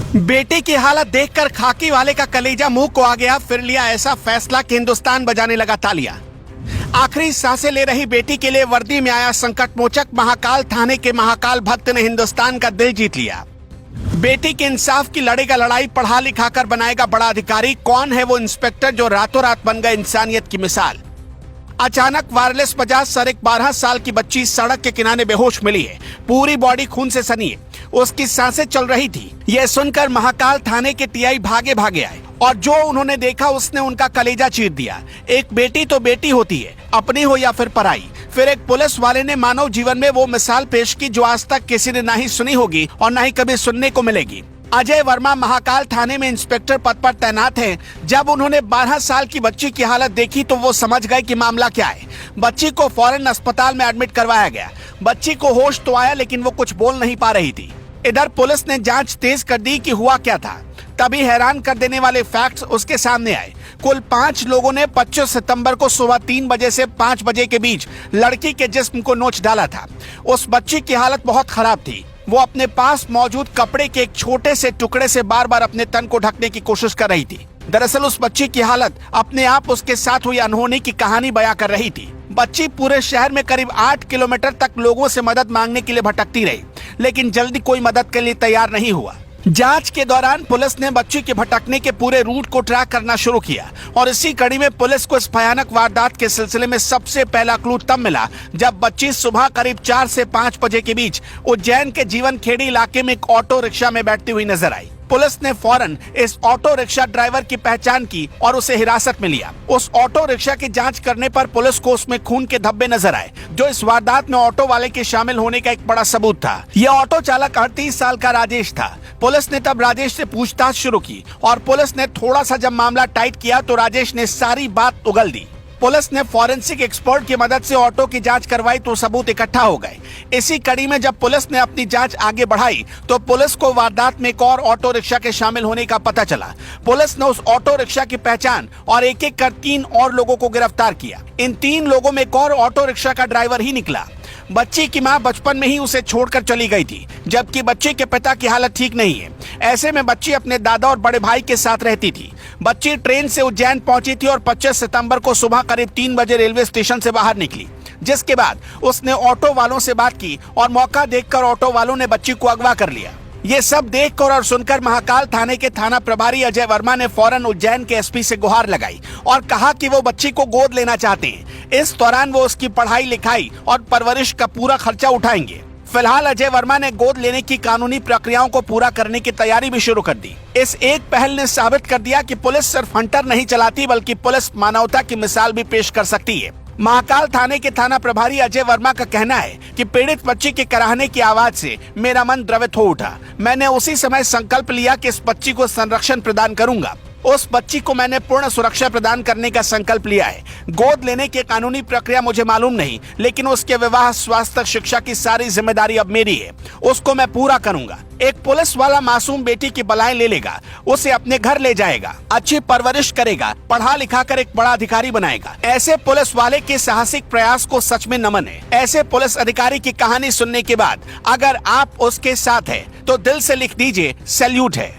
बेटे की हालत देखकर खाकी वाले का कलेजा मुंह को आ गया। फिर लिया ऐसा फैसला कि हिंदुस्तान बजाने लगा तालियां। आखिरी सांसें ले रही बेटी के लिए वर्दी में आया संकट मोचक। महाकाल थाने के महाकाल भक्त ने हिंदुस्तान का दिल जीत लिया। बेटी के इंसाफ की लड़ेगा लड़ाई, पढ़ा लिखा कर बनाएगा बड़ा अधिकारी। कौन है वो इंस्पेक्टर जो रातों रात बन गए इंसानियत की मिसाल। अचानक वायरलेस बजा सर एक 12 साल की बच्ची सड़क के किनारे बेहोश मिली है। पूरी बॉडी खून से सनी है, उसकी सांसें चल रही थी। यह सुनकर महाकाल थाने के टीआई भागे भागे आए और जो उन्होंने देखा उसने उनका कलेजा चीर दिया। एक बेटी तो बेटी होती है, अपनी हो या फिर पराई। फिर एक पुलिस वाले ने मानव जीवन में वो मिसाल पेश की जो आज तक किसी ने ना ही सुनी होगी और ना ही कभी सुनने को मिलेगी। अजय वर्मा महाकाल थाने में इंस्पेक्टर पद पर तैनात हैं। जब उन्होंने 12 साल की बच्ची की हालत देखी तो वो समझ गए कि मामला क्या है। बच्ची को फौरन अस्पताल में एडमिट करवाया गया। बच्ची को होश तो आया लेकिन वो कुछ बोल नहीं पा रही थी। इधर पुलिस ने जांच तेज कर दी कि हुआ क्या था। तभी हैरान कर देने वाले फैक्ट्स उसके सामने आए। कुल 5 लोगों ने 25 सितंबर को सुबह 3 बजे से 5 बजे के बीच लड़की के जिस्म को नोच डाला था। उस बच्ची की हालत बहुत खराब थी। वो अपने पास मौजूद कपड़े के एक छोटे से टुकड़े से बार बार अपने तन को ढकने की कोशिश कर रही थी। दरअसल उस बच्ची की हालत अपने आप उसके साथ हुई अनहोनी की कहानी बयां कर रही थी। बच्ची पूरे शहर में करीब 8 किलोमीटर तक लोगों से मदद मांगने के लिए भटकती रही, लेकिन जल्दी कोई मदद के लिए तैयार नहीं हुआ। जांच के दौरान पुलिस ने बच्ची के भटकने के पूरे रूट को ट्रैक करना शुरू किया और इसी कड़ी में पुलिस को इस भयानक वारदात के सिलसिले में सबसे पहला क्लू तब मिला जब बच्ची सुबह करीब 4 से 5 बजे के बीच उज्जैन के जीवन खेड़ी इलाके में एक ऑटो रिक्शा में बैठती हुई नजर आई। पुलिस ने फौरन इस ऑटो रिक्शा ड्राइवर की पहचान की और उसे हिरासत में लिया। उस ऑटो रिक्शा की जांच करने पर पुलिस को उसमें खून के धब्बे नजर आए, जो इस वारदात में ऑटो वाले के शामिल होने का एक बड़ा सबूत था। यह ऑटो चालक 38 साल का राजेश था। पुलिस ने तब राजेश से पूछताछ शुरू की और पुलिस ने थोड़ा सा जब मामला टाइट किया तो राजेश ने सारी बात उगल दी। पुलिस ने फॉरेंसिक एक्सपर्ट की मदद से ऑटो की जांच करवाई तो सबूत इकट्ठा हो गए। इसी कड़ी में जब पुलिस ने अपनी जांच आगे बढ़ाई तो पुलिस को वारदात में एक और ऑटो रिक्शा के शामिल होने का पता चला। पुलिस ने उस ऑटो रिक्शा की पहचान और एक एक कर 3 और लोगों को गिरफ्तार किया। इन 3 लोगों में एक और ऑटो रिक्शा का ड्राइवर ही निकला। बच्ची की मां बचपन में ही उसे छोड़कर चली गई थी, जबकि बच्चे के पिता की हालत ठीक नहीं है। ऐसे में बच्ची अपने दादा और बड़े भाई के साथ रहती थी। बच्ची ट्रेन से उज्जैन पहुंची थी और 25 सितंबर को सुबह करीब 3 बजे रेलवे स्टेशन से बाहर निकली, जिसके बाद उसने ऑटो वालों से बात की और मौका देखकर ऑटो वालों ने बच्ची को अगवा कर लिया। ये सब देखकर और सुनकर महाकाल थाने के थाना प्रभारी अजय वर्मा ने फौरन उज्जैन के एसपी से गुहार लगाई और कहा कि वो बच्ची को गोद लेना चाहते हैं। इस दौरान वो उसकी पढ़ाई लिखाई और परवरिश का पूरा खर्चा उठाएंगे। फिलहाल अजय वर्मा ने गोद लेने की कानूनी प्रक्रियाओं को पूरा करने की तैयारी भी शुरू कर दी। इस एक पहल ने साबित कर दिया कि पुलिस सिर्फ हंटर नहीं चलाती बल्कि पुलिस मानवता की मिसाल भी पेश कर सकती है। महाकाल थाने के थाना प्रभारी अजय वर्मा का कहना है कि पीड़ित बच्ची के कराहने की आवाज से मेरा मन द्रवित हो उठा। मैंने उसी समय संकल्प लिया कि इस बच्ची को संरक्षण प्रदान करूंगा। उस बच्ची को मैंने पूर्ण सुरक्षा प्रदान करने का संकल्प लिया है। गोद लेने की कानूनी प्रक्रिया मुझे मालूम नहीं, लेकिन उसके विवाह, स्वास्थ्य, शिक्षा की सारी जिम्मेदारी अब मेरी है। उसको मैं पूरा करूंगा। एक पुलिस वाला मासूम बेटी की बलाएं ले लेगा, उसे अपने घर ले जाएगा, अच्छी परवरिश करेगा, पढ़ा लिखा कर एक बड़ा अधिकारी बनाएगा। ऐसे पुलिस वाले के साहसिक प्रयास को सच में नमन है। ऐसे पुलिस अधिकारी की कहानी सुनने के बाद अगर आप उसके साथ है तो दिल से लिख दीजिए, सैल्यूट है।